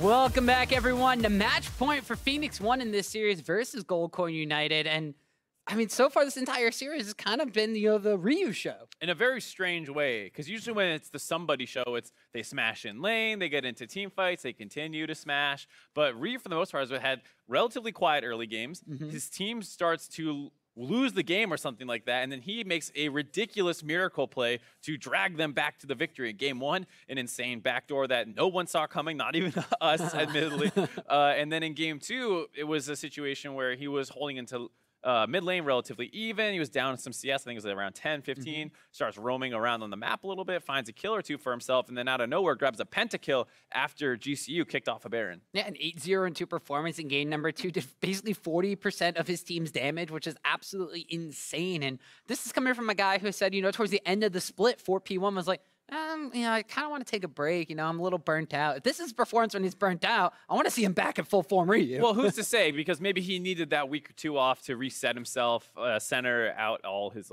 Welcome back, everyone, to match point for Phoenix1 in this series versus Goldcoin United. And I mean, so far this entire series has kind of been, the Ryu show. In a very strange way, because usually when it's the somebody show, it's they smash in lane, they get into team fights, they continue to smash. But Ryu, for the most part, has had relatively quiet early games. His team starts to lose the game or something like that, and then he makes a ridiculous miracle play to drag them back to the victory. In game one, an insane backdoor that no one saw coming, not even us, admittedly. And then in game two, it was a situation where he was holding into mid lane relatively even. He was down some CS, I think it was around 10, 15, starts roaming around on the map a little bit, finds a kill or two for himself, and then out of nowhere grabs a pentakill after GCU kicked off a Baron. Yeah, an 8-0-2 performance in game number 2, did basically 40% of his team's damage, which is absolutely insane. And this is coming from a guy who said, towards the end of the split, 4P1 was like, I kind of want to take a break. I'm a little burnt out. If this is performance when he's burnt out, I want to see him back at full form Ryu. Well, who's to say? Because maybe he needed that week or two off to reset himself, center out all his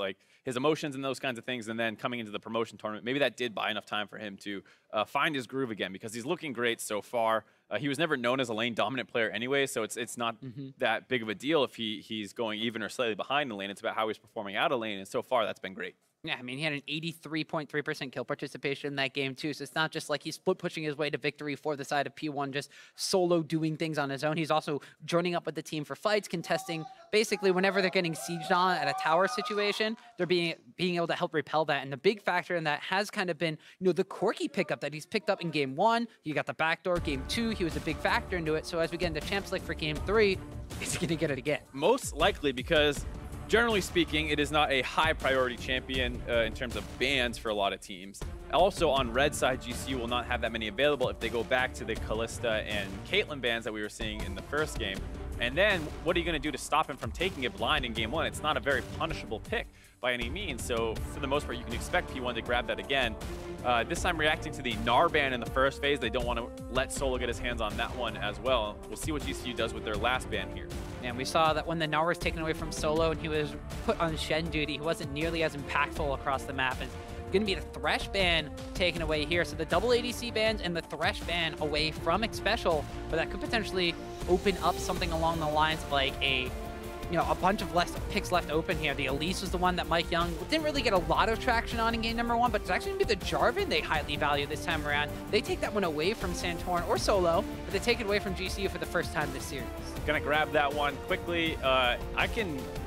emotions and those kinds of things, and then coming into the promotion tournament, maybe that did buy enough time for him to find his groove again, because he's looking great so far. He was never known as a lane dominant player anyway, so it's not that big of a deal if he's going even or slightly behind the lane. It's about how he's performing out of lane, and so far that's been great. Yeah, I mean, he had an 83.3% kill participation in that game, too. So it's not just like he's split pushing his way to victory for the side of P1, just solo doing things on his own. He's also joining up with the team for fights, contesting. Basically, whenever they're getting sieged on at a tower situation, they're being able to help repel that. And the big factor in that has kind of been, the Corki pickup that he's picked up in game 1. You got the backdoor. Game 2, he was a big factor into it. So as we get into Champs League for game 3, is he going to get it again? Most likely, because generally speaking, it is not a high priority champion in terms of bans for a lot of teams. Also on red side, GCU will not have that many available if they go back to the Kalista and Caitlyn bans that we were seeing in the first game. And then what are you going to do to stop him from taking it blind in game 1? It's not a very punishable pick by any means. So for the most part, you can expect P1 to grab that again. This time reacting to the Gnar ban in the first phase. They don't want to let Solo get his hands on that one as well. We'll see what GCU does with their last ban here. And we saw that when the Gnar was taken away from Solo and he was put on Shen duty, he wasn't nearly as impactful across the map. And going to be the Thresh ban taken away here. So the double ADC bans and the Thresh ban away from Xpecial, but that could potentially open up something along the lines of like a bunch of picks left open here. The Elise was the one that MikeYeung didn't really get a lot of traction on in game number 1, but it's actually going to be the Jarvan they highly value this time around. They take that one away from Santorin or Solo, but they take it away from GCU for the first time this series. Gonna grab that one quickly.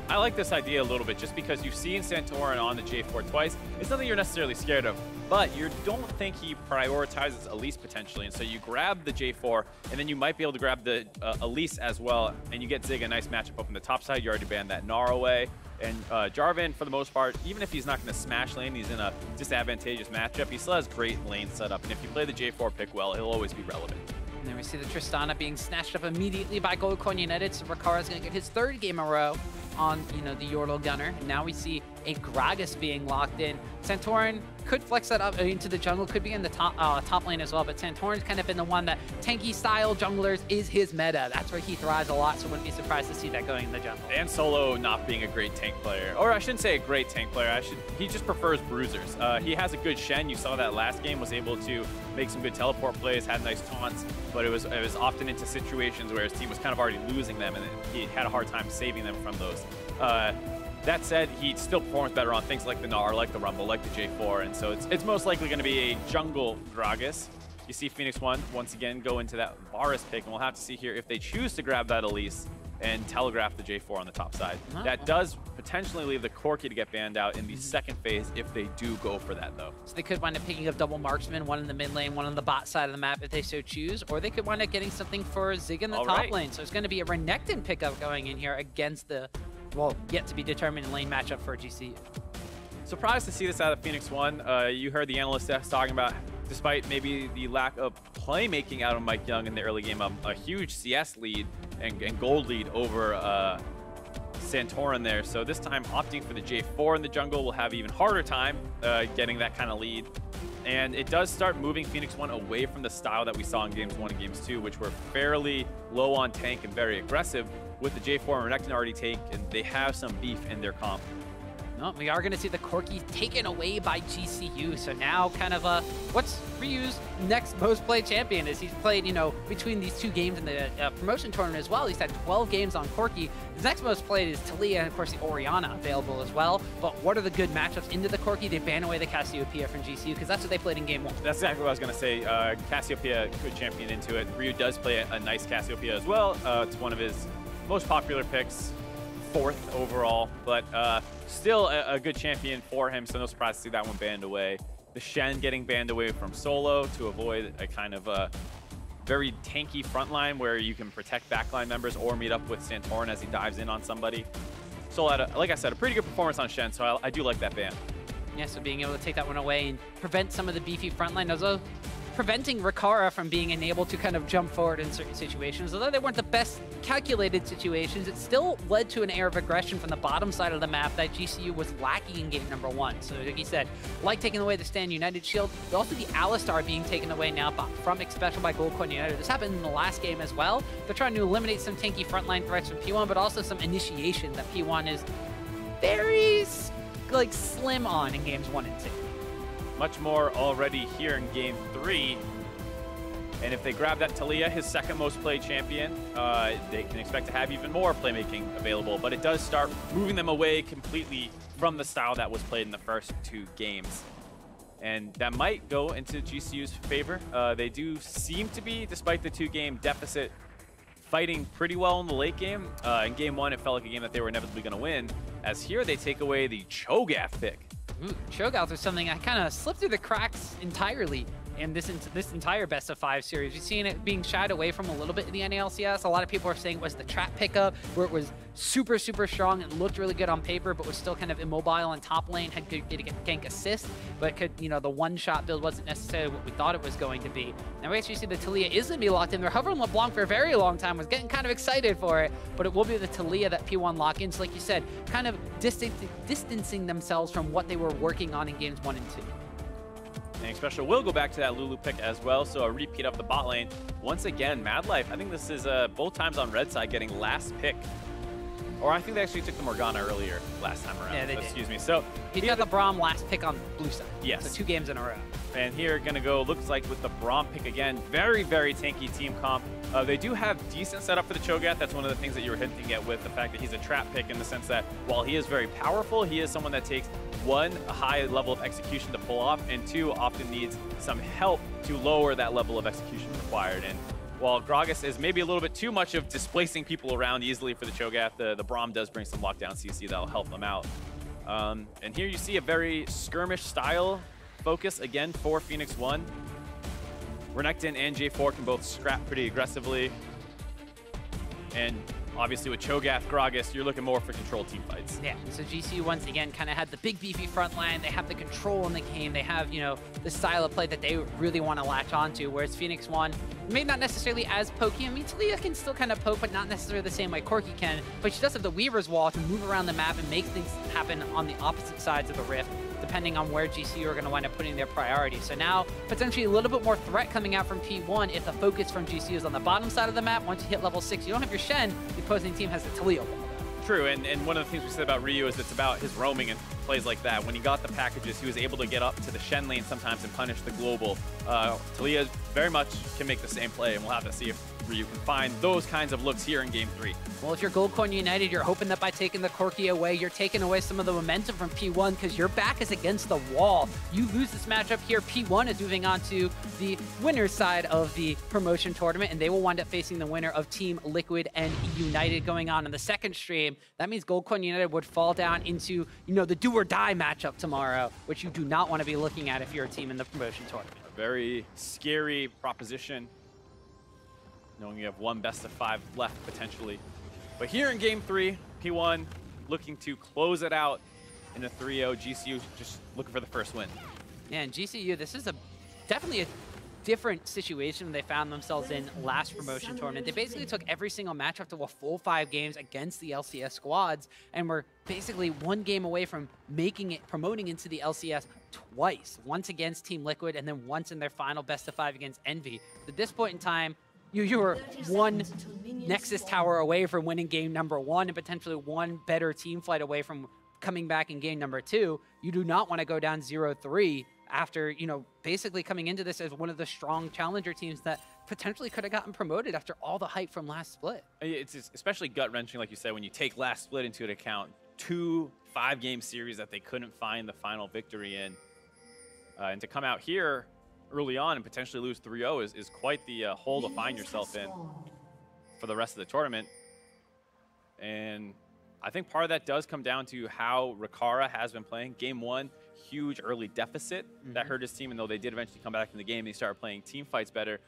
I like this idea a little bit just because you've seen Santorin on the J4 twice. It's nothing you're necessarily scared of, but you don't think he prioritizes Elise potentially, and so you grab the J4, and then you might be able to grab the Elise as well, and you get Zig a nice matchup up on the top side. You already banned that Gnar away, and Jarvan, for the most part, even if he's not going to smash lane, he's in a disadvantageous matchup, he still has great lane setup, and if you play the J4 pick well, he'll always be relevant. And then we see the Tristana being snatched up immediately by Goldcoin United, so Rikara's going to get his 3rd game in a row on, the Yordle Gunner. And now we see a Gragas being locked in. Santorin could flex that up into the jungle, could be in the top lane as well, but Santorin's kind of been the one that tanky style junglers is his meta. That's where he thrives a lot, so wouldn't be surprised to see that going in the jungle. And Solo not being a great tank player, or I shouldn't say a great tank player, he just prefers bruisers. He has a good Shen, you saw that last game, was able to make some good teleport plays, had nice taunts, but it was often into situations where his team was kind of already losing them, and he had a hard time saving them from those. That said, he still performs better on things like the Gnar, like the Rumble, like the J4, and so it's most likely going to be a jungle Gragas. You see Phoenix1 once again go into that Varus pick, and we'll have to see here if they choose to grab that Elise and telegraph the J4 on the top side. That does potentially leave the Corki to get banned out in the second phase if they do go for that, though. So they could wind up picking up double marksman, one in the mid lane, one on the bot side of the map if they so choose, or they could wind up getting something for Zig in the top lane. So it's going to be a Renekton pickup going in here against the, yet to be determined lane matchup for GCU. Surprised to see this out of Phoenix1. You heard the analyst talking about, despite maybe the lack of playmaking out of MikeYeung in the early game, a huge CS lead and gold lead over Santorin there. So this time opting for the J4 in the jungle will have even harder time getting that kind of lead. And it does start moving Phoenix1 away from the style that we saw in games 1 and games 2, which were fairly low on tank and very aggressive, with the J4 and Renekton already take, and they have some beef in their comp. Well, we are going to see the Corki taken away by GCU. So now kind of what's Ryu's next most played champion is he's played, between these 2 games in the promotion tournament as well. He's had 12 games on Corki. His next most played is Taliyah and, of course, the Orianna available as well. But what are the good matchups into the Corki? They ban away the Cassiopeia from GCU because that's what they played in game 1. That's exactly what I was going to say. Cassiopeia, good champion into it. Ryu does play a nice Cassiopeia as well. It's one of his most popular picks. 4th overall, but still a good champion for him, so no surprise to see that one banned away. The Shen getting banned away from solo to avoid a kind of a very tanky front line where you can protect backline members or meet up with Santorin as he dives in on somebody. So like I said, a pretty good performance on Shen, so I do like that ban. Yeah, so being able to take that one away and prevent some of the beefy frontline, although preventing Rikara from being enabled to kind of jump forward in certain situations. Although they weren't the best calculated situations, it still led to an air of aggression from the bottom side of the map that GCU was lacking in game number 1. So like he said, like taking away the Stand United shield, but also the Alistar being taken away now from Xpecial by Goldcoin United. This happened in the last game as well. They're trying to eliminate some tanky frontline threats from P1, but also some initiation that P1 is very slim on in games 1 and 2. Much more already here in game 3. And if they grab that Taliyah, his 2nd most played champion, they can expect to have even more playmaking available. But it does start moving them away completely from the style that was played in the first 2 games. And that might go into GCU's favor. They do seem to be, despite the 2-game deficit, fighting pretty well in the late game. In game 1, it felt like a game that they were inevitably going to win. As here, they take away the Cho'Gath pick. Cho'Gath was something I kind of slipped through the cracks entirely in this entire best of 5 series. You've seen it being shied away from a little bit in the NALCS. A lot of people are saying it was the trap pickup, where it was super, super strong and looked really good on paper, but was still kind of immobile in top lane, had good gank assist, but could, the one-shot build wasn't necessarily what we thought it was going to be. Now we actually see the Taliyah is going to be locked in. They're hovering LeBlanc for a very long time, was getting kind of excited for it, but it will be the Taliyah that P1 lock in. So like you said, kind of distancing themselves from what they were working on in games 1 and 2. And Xpecial will go back to that Lulu pick as well, so a repeat of the bot lane. Once again, MadLife, I think this is both times on red side getting last pick. Or I think they actually took the Morgana earlier last time around. Yeah, they did. Excuse me. So he got the Braum last pick on blue side. Yes. So 2 games in a row. And here gonna go, looks like with the Braum pick again. Very, very tanky team comp. They do have decent setup for the Cho'Gath. That's one of the things that you were hinting at with the fact that he's a trap pick, in the sense that while he is very powerful, he is someone that takes 1, a high level of execution to pull off, and 2, often needs some help to lower that level of execution required. And while Gragas is maybe a little bit too much of displacing people around easily for the Cho'Gath, the Braum does bring some lockdown CC that'll help them out. And here you see a very skirmish style focus again for Phoenix1. Renekton and J4 can both scrap pretty aggressively. And obviously with Cho'Gath, Gragas, you're looking more for controlled team fights. Yeah, so GCU once again kind of had the big beefy front line. They have the control in the game. They have, the style of play that they really want to latch onto, whereas Phoenix1 may not necessarily as pokey. I mean, Taliyah can still kind of poke, but not necessarily the same way Corki can. But she does have the Weaver's Wall to move around the map and make things happen on the opposite sides of the rift, depending on where GCU are going to wind up putting their priorities. So now, potentially a little bit more threat coming out from P1 if the focus from GCU is on the bottom side of the map. Once you hit level 6, you don't have your Shen. The opposing team has the Taliyah wall. True, and one of the things we said about Ryu is it's about his roaming and plays like that. When he got the packages, he was able to get up to the Shen lane sometimes and punish the global. Taliyah very much can make the same play, and we'll have to see if Ryu can find those kinds of looks here in Game 3. Well, if you're Goldcoin United, you're hoping that by taking the Corki away, you're taking away some of the momentum from P1 because your back is against the wall. You lose this matchup here, P1 is moving on to the winner's side of the promotion tournament, and they will wind up facing the winner of Team Liquid and United going on in the second stream. That means Goldcoin United would fall down into, the do-or-die matchup tomorrow, which you do not want to be looking at if you're a team in the promotion tournament. A very scary proposition, knowing you have one best of 5 left potentially. But here in Game 3, P1 looking to close it out in a 3-0. GCU just looking for the first win. Yeah, and GCU, this is definitely a different situation they found themselves in last promotion tournament. They basically took every single matchup to a full 5 games against the LCS squads, and were basically 1 game away from promoting into the LCS twice. Once against Team Liquid, and then once in their final best of 5 against Envy. At this point in time, you were 1 Nexus Tower away from winning game number 1, and potentially 1 better team fight away from coming back in game number 2. You do not want to go down 0-3 after, you know, basically coming into this as one of the strong challenger teams that potentially could have gotten promoted after all the hype from last split. It's especially gut-wrenching, like you said, when you take last split into account. 2 5-game series that they couldn't find the final victory in. And to come out here early on and potentially lose 3-0 is quite the hole to find yourself in for the rest of the tournament. And I think part of that does come down to how Rikara has been playing. Game 1, huge early deficit that hurt his team, and though they did eventually come back in the game, they started playing team fights better,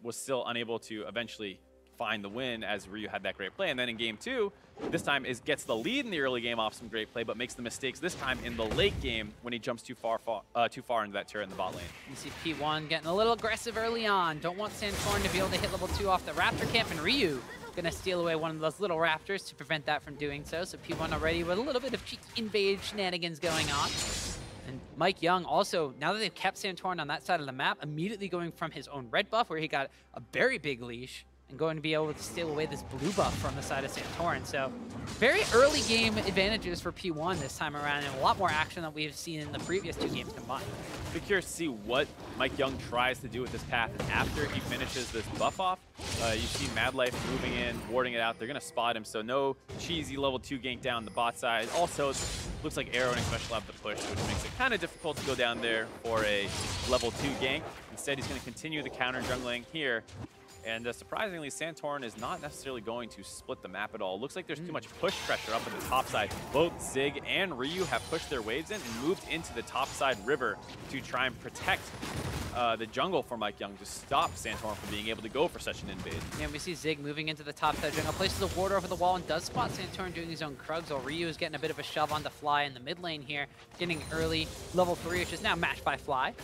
was still unable to eventually find the win as Ryu had that great play. And then in game 2, this time gets the lead in the early game off some great play, but makes the mistakes this time in the late game when he jumps too far into that turret in the bot lane. You see P1 getting a little aggressive early on. Don't want Santorin to be able to hit level 2 off the Raptor camp, and Ryu gonna steal away one of those little Raptors to prevent that from doing so. So P1 already with a little bit of cheeky invade shenanigans going on. And MikeYeung also, now that they've kept Santorin on that side of the map, immediately going from his own red buff, where he got a very big leash, and going to be able to steal away this blue buff from the side of Santorin. So very early game advantages for P1 this time around, and a lot more action than we've seen in the previous 2 games combined. Be curious to see what MikeYeung tries to do with this path after he finishes this buff off. You see MadLife moving in, warding it out. They're going to spot him, so no cheesy level 2 gank down the bot side. Also, it looks like Arrow and Xpecial have the push, which makes it kind of difficult to go down there for a level 2 gank. Instead, he's going to continue the counter jungling here. And surprisingly, Santorin is not necessarily going to split the map at all. Looks like there's too much push pressure up in the top side. Both Zig and Ryu have pushed their waves in and moved into the top side river to try and protect the jungle for MikeYeung to stop Santorin from being able to go for such an invade. Yeah, we see Zig moving into the top side jungle, places a ward over the wall, and does spot Santorin doing his own Krugs, while Ryu is getting a bit of a shove on the Fly in the mid lane here, getting early level 3, which is now matched by Fly.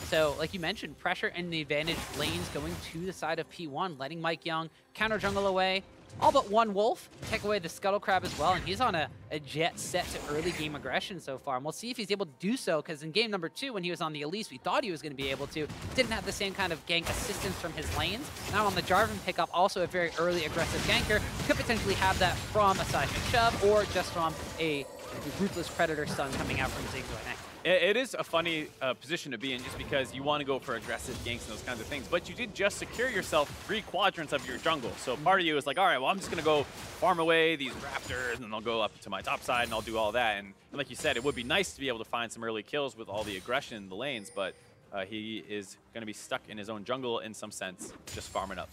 So, like you mentioned, pressure in the advantage lanes going to the side of P1, letting MikeYeung counter jungle away. All but one Wolf, take away the Scuttle Crab as well, and he's on a jet set to early game aggression so far. And we'll see if he's able to do so, because in game number 2, when he was on the Elise, we thought he was going to be able to. Didn't have the same kind of gank assistance from his lanes. Now on the Jarvan pickup, also a very early aggressive ganker. Could potentially have that from a seismic shove, or just from a ruthless predator stun coming out from Zig right now. It is a funny position to be in, just because you want to go for aggressive ganks and those kinds of things, but you did just secure yourself 3 quadrants of your jungle. So part of you is like, all right, well, I'm just going to go farm away these Raptors, and I'll go up to my top side, and I'll do all that. And like you said, it would be nice to be able to find some early kills with all the aggression in the lanes, but he is going to be stuck in his own jungle in some sense, just farming up.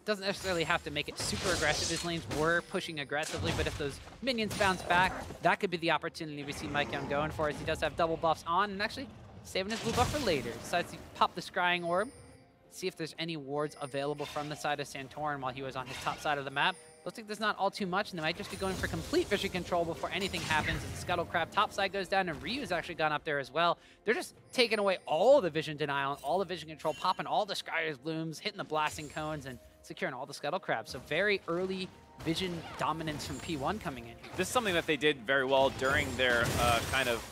Doesn't necessarily have to make it super aggressive. His lanes were pushing aggressively, but if those minions bounce back, that could be the opportunity we see MikeYeung going for, as he does have double buffs on, and actually saving his blue buff for later. Decides to pop the Scrying Orb, see if there's any wards available from the side of Santorin while he was on his top side of the map. Looks like there's not all too much, and they might just be going for complete vision control before anything happens. The Scuttle Crab top side goes down, and Ryu's actually gone up there as well. They're just taking away all the vision denial, all the vision control, popping all the Scryer's blooms, hitting the blasting cones, and securing all the Scuttle Crabs. So very early vision dominance from P1 coming in. This is something that they did very well during their kind of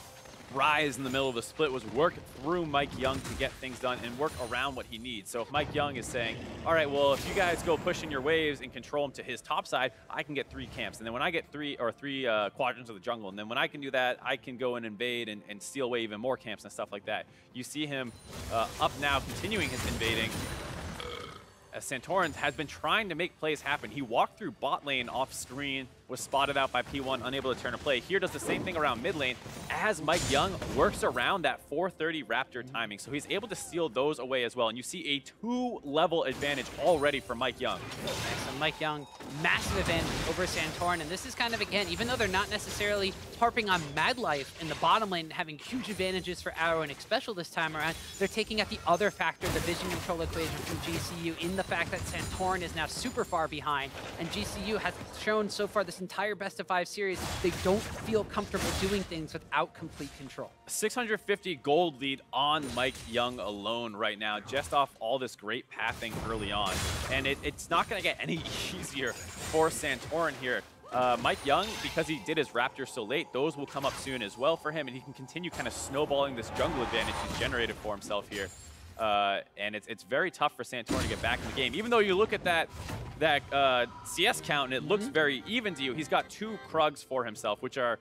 rise in the middle of the split, was work through MikeYeung to get things done and work around what he needs. So if MikeYeung is saying, all right, well, if you guys go pushing your waves and control him to his top side, I can get 3 camps. And then when I get three quadrants of the jungle, and then when I can do that, I can go and invade and steal away even more camps and stuff like that. You see him up now, continuing his invading. As Santorin has been trying to make plays happen. He walked through bot lane off screen, was spotted out by P1, unable to turn a play. Here does the same thing around mid lane, as MikeYeung works around that 430 Raptor timing. So he's able to steal those away as well. And you see a 2-level advantage already for MikeYeung. So MikeYeung, massive advantage over Santorin. And this is kind of, again, even though they're not necessarily harping on MadLife in the bottom lane, having huge advantages for Arrow and Xpecial this time around, they're taking out the other factor, the vision control equation from GCU, in the fact that Santorin is now super far behind. And GCU has shown so far this entire best-of-5 series, they don't feel comfortable doing things without complete control. 650 gold lead on MikeYeung alone right now, just off all this great pathing early on. And it's not going to get any easier for Santorin here. MikeYeung, because he did his Raptor so late, those will come up soon as well for him, and he can continue kind of snowballing this jungle advantage he's generated for himself here. and it's very tough for Santorin to get back in the game. Even though you look at that CS count and it looks very even to you, he's got 2 Krugs for himself, which are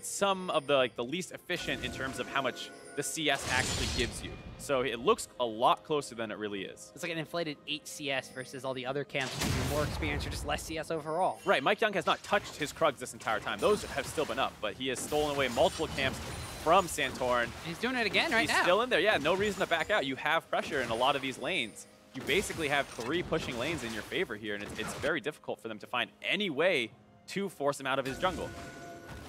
some of the least efficient in terms of how much the CS actually gives you. So it looks a lot closer than it really is. It's like an inflated 8 CS versus all the other camps with more experience or just less CS overall. Right, MikeYeung has not touched his Krugs this entire time. Those have still been up, but he has stolen away multiple camps from Santorin. He's doing it again right now. He's still in there. Yeah, no reason to back out. You have pressure in a lot of these lanes. You basically have 3 pushing lanes in your favor here, and it's very difficult for them to find any way to force him out of his jungle.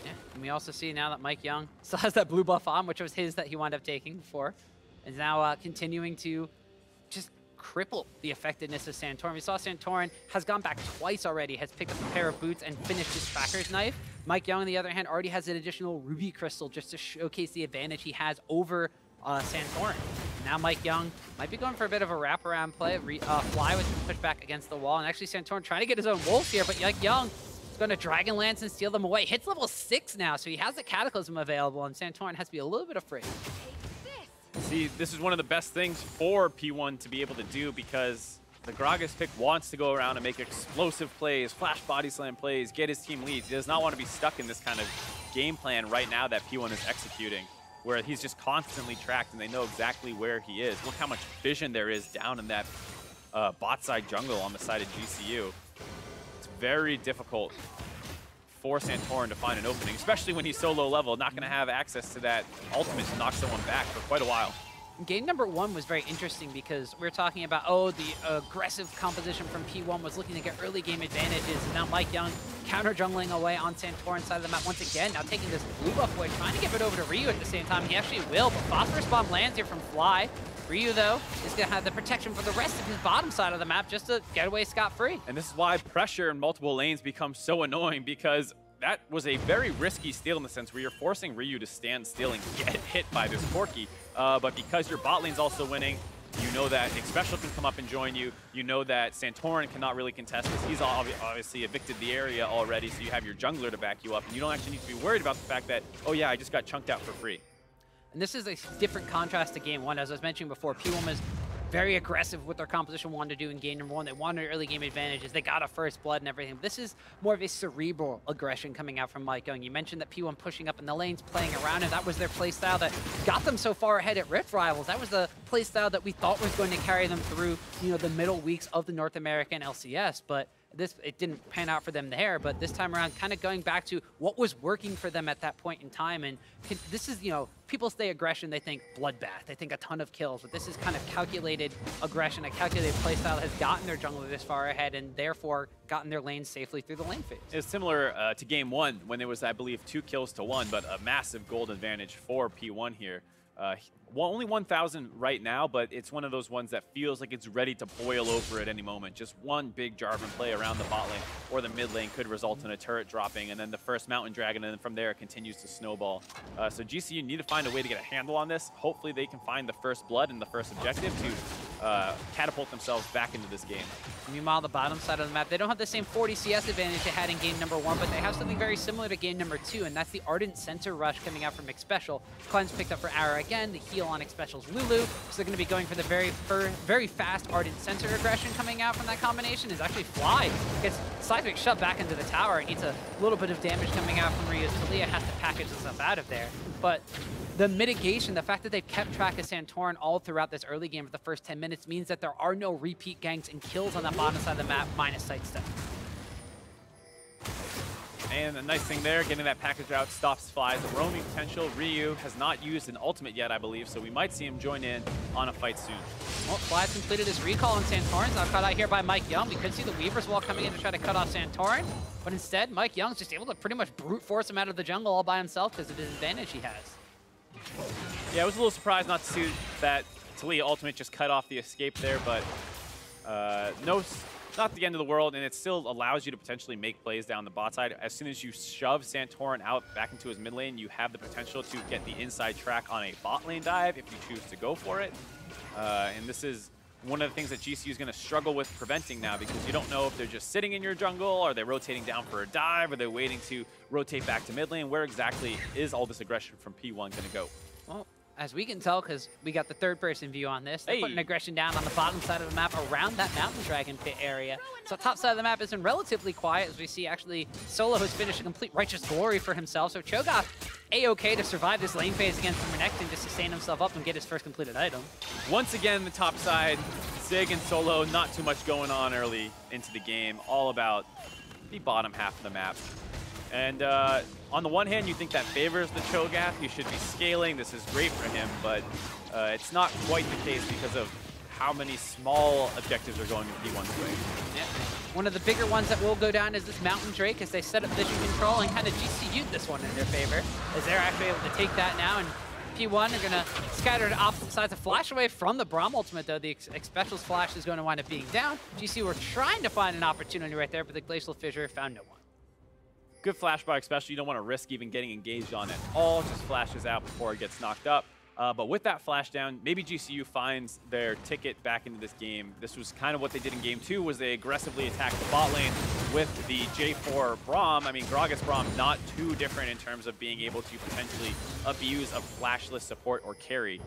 Yeah, and we also see now that MikeYeung still has that blue buff on, which was his that he wound up taking before, is now continuing to just cripple the effectiveness of Santorin. We saw Santorin has gone back twice already, has picked up a pair of boots and finished his tracker's knife. MikeYeung, on the other hand, already has an additional ruby crystal just to showcase the advantage he has over Santorin. Now MikeYeung might be going for a bit of a wraparound play. Fly was pushed back against the wall, and actually Santorin trying to get his own wolf here, but MikeYeung is going to Dragon Lance and steal them away. Hits level 6 now, so he has the Cataclysm available, and Santorin has to be a little bit afraid. See, this is one of the best things for P1 to be able to do, because the Gragas pick wants to go around and make explosive plays, flash body slam plays, get his team leads. He does not want to be stuck in this kind of game plan right now that P1 is executing, where he's just constantly tracked and they know exactly where he is. Look how much vision there is down in that bot side jungle on the side of GCU. It's very difficult for Santorin to find an opening, especially when he's so low level, not going to have access to that ultimate to knock someone back for quite a while. Game number 1 was very interesting because we were talking about, the aggressive composition from P1 was looking to get early game advantages, and now MikeYeung counter jungling away on Santorin's side of the map once again, now taking this blue buff away, trying to give it over to Ryu at the same time. He actually will, but Phosphorus Bomb lands here from Fly. Ryu, though, is going to have the protection for the rest of his bottom side of the map just to get away scot-free. And this is why pressure in multiple lanes becomes so annoying, because that was a very risky steal in the sense where you're forcing Ryu to stand still and get hit by this Corki. But because your bot lane's also winning, you know that Xpecial can come up and join you. You know that Santorin cannot really contest this. He's obviously evicted the area already, so you have your jungler to back you up. And you don't actually need to be worried about the fact that, oh yeah, I just got chunked out for free. And this is a different contrast to game 1. As I was mentioning before, P1 was very aggressive with their composition wanted to do in game number 1. They wanted early game advantages. They got a first blood and everything. This is more of a cerebral aggression coming out from MikeYeung. You mentioned that P1 pushing up in the lanes, playing around, and that was their playstyle that got them so far ahead at Rift Rivals. That was the playstyle that we thought was going to carry them through, the middle weeks of the North American LCS. But it didn't pan out for them there, but this time around, kind of going back to what was working for them at that point in time. And this is, people say aggression, they think bloodbath, they think a ton of kills, but this is kind of calculated aggression, a calculated playstyle that has gotten their jungler this far ahead and therefore gotten their lanes safely through the lane phase. It's similar to game 1 when there was, I believe, 2 kills to 1, but a massive gold advantage for P1 here. Only 1,000 right now, but it's one of those ones that feels like it's ready to boil over at any moment. Just one big Jarvan play around the bot lane or the mid lane could result in a turret dropping, and then the first Mountain Dragon, and then from there it continues to snowball. So GCU need to find a way to get a handle on this. Hopefully they can find the first blood and the first objective to catapult themselves back into this game. Meanwhile, the bottom side of the map, they don't have the same 40 CS advantage they had in game number 1, but they have something very similar to game number 2, and that's the Ardent Center Rush coming out from Xpecial. Cleanse picked up for Ara again, the heal on Xpecial's Lulu, so they're going to be going for the very fast Ardent Center aggression coming out from that combination. Is actually Fly. Gets Seismic shut back into the tower. It needs a little bit of damage coming out from Ryu's. Taliyah has to package himself out of there, but the mitigation, the fact that they've kept track of Santorin all throughout this early game for the first 10 minutes means that there are no repeat ganks and kills on the bottom side of the map, minus sidestep. And the nice thing there, getting that package out stops Fly's roaming potential. Ryu has not used an ultimate yet, I believe, so we might see him join in on a fight soon. Well, Fly's completed his recall on Santorin, now cut out here by MikeYeung. We could see the Weaver's Wall coming in to try to cut off Santorin, but instead, MikeYeung's just able to pretty much brute force him out of the jungle all by himself because of his advantage he has. Yeah, I was a little surprised not to see that Taliyah ultimate just cut off the escape there, but not the end of the world, and it still allows you to potentially make plays down the bot side. As soon as you shove Santorin out back into his mid lane, you have the potential to get the inside track on a bot lane dive if you choose to go for it. And this is one of the things that GCU is going to struggle with preventing now, because you don't know if they're just sitting in your jungle, are they rotating down for a dive, are they waiting to rotate back to mid lane? Where exactly is all this aggression from P1 going to go? Well, as we can tell, because we got the third-person view on this, they're Hey. putting aggression down on the bottom side of the map around that Mountain Dragon pit area. So top side of the map has been relatively quiet, as we see actually Solo has finished a complete righteous glory for himself. So Cho'Gath A-okay to survive this lane phase against Renekton to sustain himself up and get his first completed item. Once again, the top side, Zig and Solo, not too much going on early into the game. All about the bottom half of the map. And on the one hand, you think that favors the Cho'Gath. He should be scaling. This is great for him, but it's not quite the case because of how many small objectives are going in P1's way. Yeah. One of the bigger ones that will go down is this Mountain Drake, as they set up vision control and kind of GCU'd this one in their favor, as they're actually able to take that now. And P1 are going to scatter to opposite sides. A flash away from the Braum ultimate, though. The Xpecial's flash is going to wind up being down. GCU were trying to find an opportunity right there, but the Glacial Fissure found no one. Good flash by Xpecial. You don't want to risk even getting engaged on it all. Just flashes out before it gets knocked up. But with that flash down, maybe GCU finds their ticket back into this game. This was kind of what they did in game 2, was they aggressively attacked the bot lane with the J4 Braum. I mean, Gragas Braum, not too different in terms of being able to potentially abuse a flashless support or carry.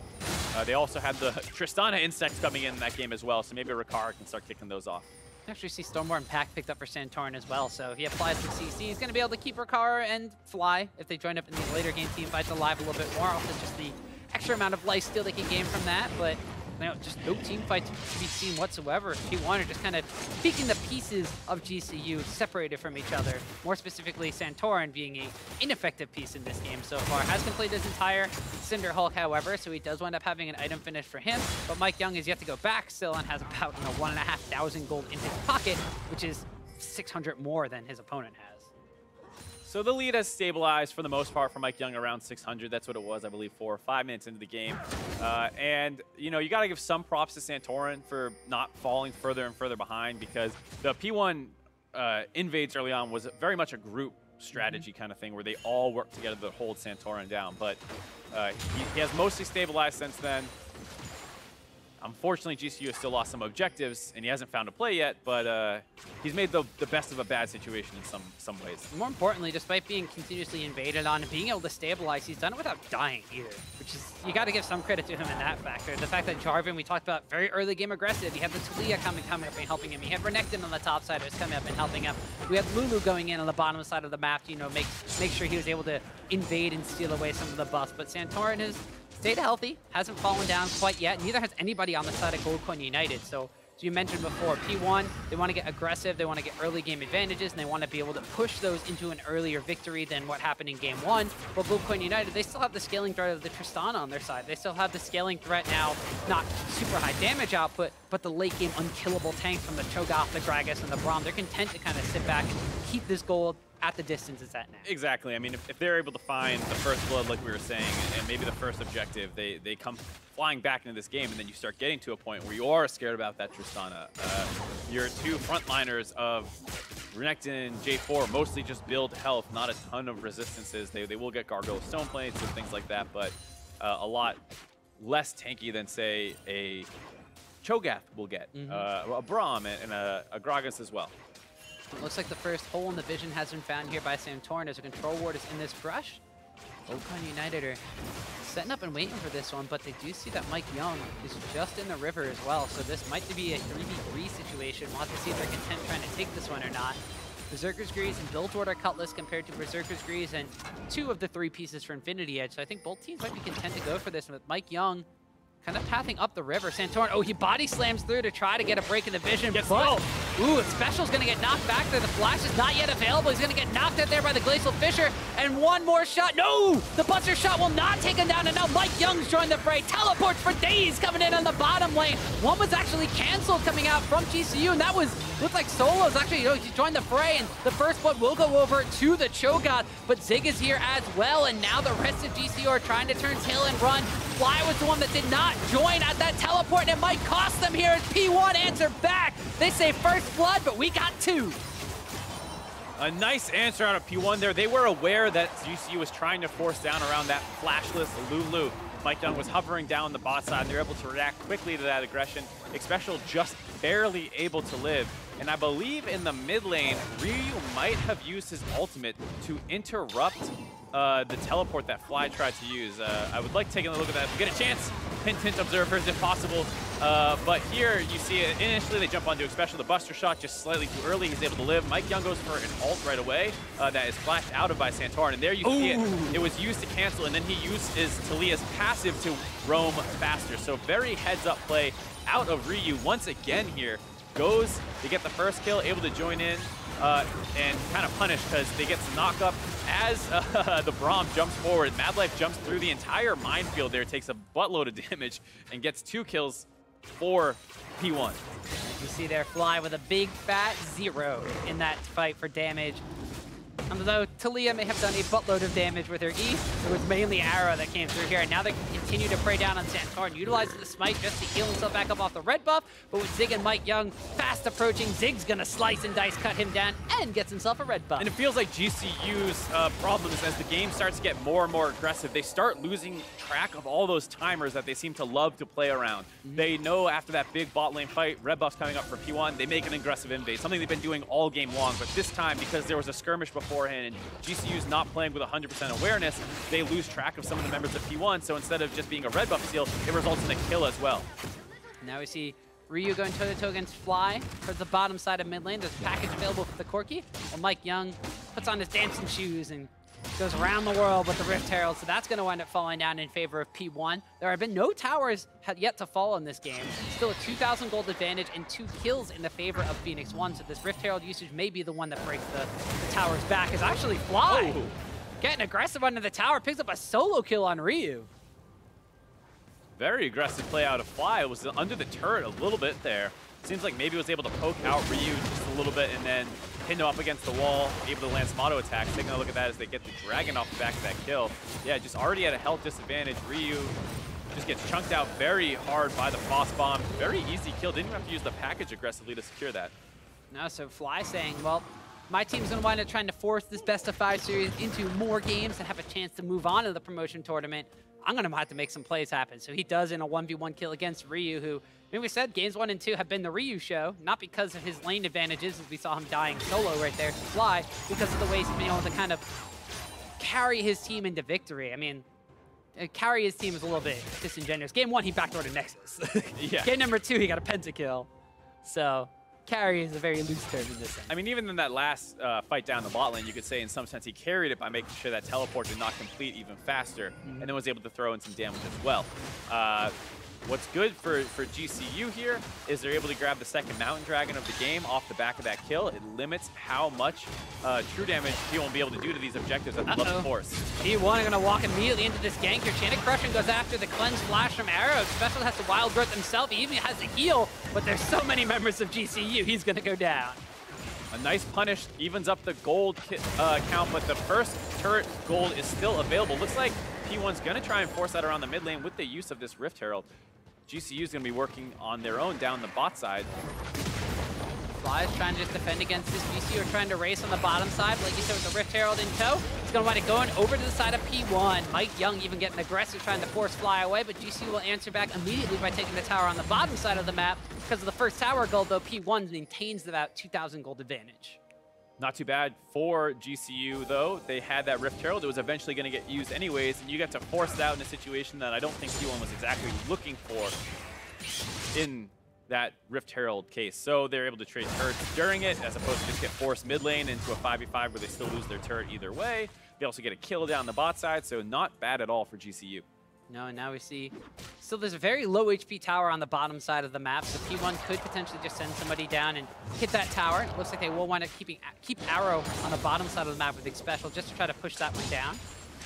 They also had the Tristana insects coming in that game as well, so maybe Rikara can start kicking those off. Actually see Stormborn Pack picked up for Santorin as well, so if he applies some CC, he's going to be able to keep Rikara and Fly if they join up in these later game team fights alive a little bit more. Also just the extra amount of lifesteal they can gain from that, but you know, just no team fights to be seen whatsoever. P1 are just kind of peeking the pieces of GCU separated from each other. More specifically, Santorin being an ineffective piece in this game so far. Has completed his entire Cinder Hulk, however, so he does wind up having an item finish for him. But MikeYeung is yet to go back still and has about 1,500 gold in his pocket, which is 600 more than his opponent has. So the lead has stabilized for the most part for MikeYeung around 600. That's what it was, I believe, 4 or 5 minutes into the game. And, you know, you got to give some props to Santorin for not falling further and further behind, because the P1 invades early on was very much a group strategy kind of thing where they all work together to hold Santorin down. But he has mostly stabilized since then. Unfortunately, GCU has still lost some objectives, and he hasn't found a play yet, but he's made the best of a bad situation in some ways. More importantly, despite being continuously invaded on and being able to stabilize, he's done it without dying either, which is, you got to give some credit to him in that factor. The fact that Jarvan, we talked about, very early game aggressive. He had the Taliyah coming up and helping him. He had Renekton on the top side who's coming up and helping him. We had Lulu going in on the bottom side of the map to, you know, make sure he was able to invade and steal away some of the buffs. But Santorin has stayed healthy, hasn't fallen down quite yet. Neither has anybody on the side of Goldcoin United. So, as you mentioned before, P1, they want to get aggressive, they want to get early game advantages, and they want to be able to push those into an earlier victory than what happened in game 1. But Goldcoin United, they still have the scaling threat of the Tristana on their side. They still have the scaling threat now, not super high damage output, but the late game unkillable tanks from the Cho'Gath, the Gragas, and the Braum. They're content to kind of sit back and keep this gold at the distance it's at now. Exactly. I mean, if they're able to find the first blood, like we were saying, and maybe the first objective, they come flying back into this game, and then you start getting to a point where you are scared about that Tristana. Your two frontliners of Renekton and J4 mostly just build health, not a ton of resistances. They will get Gargoyle Stone Plates and things like that, but a lot less tanky than, say, a Cho'Gath will get, a Braum and a Gragas as well. It looks like the first hole in the vision has been found here by Santorin as a control ward is in this brush. Goldcoin United are setting up and waiting for this one, but they do see that MikeYeung is just in the river as well, so this might be a 3v3 situation. We'll have to see if they're content trying to take this one or not. Berserker's Grease and Build Order Cutlass compared to Berserker's Grease and 2 of the 3 pieces for Infinity Edge, so I think both teams might be content to go for this, with MikeYeung kind of pathing up the river. Santorin, oh, he body slams through to try to get a break in the vision. Yes, but, ooh, Xpecial's going to get knocked back there. The flash is not yet available. He's going to get knocked out there by the Glacial Fissure. And one more shot. No! The Buster shot will not take him down. And now MikeYeung's joined the fray. Teleports for days coming in on the bottom lane. One was actually canceled coming out from GCU. And that was, looked like Solo's actually, you know, he joined the fray. And the first blood will go over to the Cho'Gath. But Zig is here as well. And now the rest of GCU are trying to turn tail and run. Fly was the one that did not join at that teleport, and it might cost them here as P1 answer back. They say first blood, but we got 2. A nice answer out of P1 there. They were aware that GCU was trying to force down around that flashless Lulu. MikeYeung was hovering down the bot side. They're able to react quickly to that aggression. Xpecial just barely able to live. And I believe in the mid lane, Ryu might have used his ultimate to interrupt the teleport that Fly tried to use. I would like taking a look at that. Get a chance. Hint, hint, observers if possible. But here you see it. Initially, they jump onto Xpecial. The Buster Shot just slightly too early. He's able to live. MikeYeung goes for an ult right away that is flashed out of by Santorin. And there you see it. It was used to cancel, and then he used his Taliyah's passive to roam faster. So very heads-up play out of Ryu once again here. Goes to get the first kill, able to join in and kind of punish because they get some knock up as the Braum jumps forward. MadLife jumps through the entire minefield there, takes a buttload of damage, and gets 2 kills for P1. You see there Fly with a big fat 0 in that fight for damage. Though Taliyah may have done a buttload of damage with her E, it was mainly Arrow that came through here. And now they continue to prey down on Santorin, utilizing the smite just to heal himself back up off the red buff. But with Zig and MikeYeung fast approaching, Zig's gonna slice and dice, cut him down, and gets himself a red buff. And it feels like GCU's problem is as the game starts to get more and more aggressive, they start losing track of all those timers that they seem to love to play around. They know after that big bot lane fight, red buff's coming up for P1, they make an aggressive invade, something they've been doing all game long. But this time, because there was a skirmish beforehand and GCU's not playing with 100% awareness, they lose track of some of the members of P1. So instead of just being a red buff steal, it results in a kill as well. Now we see Ryu going toe-to-toe against Fly towards the bottom side of mid lane. There's a package available for the Corki. Well, MikeYeung puts on his dancing shoes and goes around the world with the Rift Herald, so that's going to wind up falling down in favor of P1. There have been no towers yet to fall in this game. Still a 2,000 gold advantage and 2 kills in the favor of Phoenix1, so this Rift Herald usage may be the one that breaks the tower's back. Is actually Fly getting aggressive under the tower, picks up a solo kill on Ryu. Very aggressive play out of Fly. It was under the turret a little bit there. Seems like maybe was able to poke out Ryu just a little bit and then pinned him up against the wall, able to land some auto attacks. Taking a look at that as they get the dragon off the back of that kill. Yeah, just already at a health disadvantage. Ryu just gets chunked out very hard by the Frost Bomb. Very easy kill. Didn't even have to use the package aggressively to secure that. No, so Fly saying, well, my team's going to wind up trying to force this best-of-5 series into more games and have a chance to move on to the promotion tournament. I'm going to have to make some plays happen. So he does in a 1v1 kill against Ryu, who, I mean, we said games 1 and 2 have been the Ryu show, not because of his lane advantages, as we saw him dying solo right there to Fly, because of the ways he's been able to kind of carry his team into victory. I mean, carry his team is a little bit disingenuous. Game 1, he backdoored a Nexus. Yeah. Game number 2, he got a pentakill. So carry is a very loose term in this sense. I mean, even in that last fight down the bot lane, you could say in some sense he carried it by making sure that teleport did not complete even faster, and then was able to throw in some damage as well. What's good for GCU here is they're able to grab the second Mountain Dragon of the game off the back of that kill. It limits how much true damage he won't be able to do to these objectives that they love to force. P1 are going to walk immediately into this gank here. Chanic Crushing goes after the Cleanse Flash from Arrow. Xpecial has the Wild Growth himself. He even has the heal, but there's so many members of GCU, he's going to go down. A nice punish evens up the gold count, but the first turret gold is still available. Looks like P1's going to try and force that around the mid lane with the use of this Rift Herald. GCU is going to be working on their own down the bot side. Fly is trying to just defend against this. GCU are trying to race on the bottom side, but like you said, with the Rift Herald in tow, it's going to wind up going over to the side of P1. MikeYeung even getting aggressive, trying to force Fly away, but GCU will answer back immediately by taking the tower on the bottom side of the map. Because of the first tower gold, though, P1 maintains about 2,000 gold advantage. Not too bad for GCU, though. They had that Rift Herald. It was eventually going to get used anyways, and you got to force it out in a situation that I don't think P1 was exactly looking for in that Rift Herald case. So they're able to trade turrets during it, as opposed to just get forced mid lane into a 5v5 where they still lose their turret either way. They also get a kill down the bot side, so not bad at all for GCU. No, and now we see, still there's a very low HP tower on the bottom side of the map, so P1 could potentially just send somebody down and hit that tower. It looks like they will wind up keep Arrow on the bottom side of the map with Xpecial just to try to push that one down.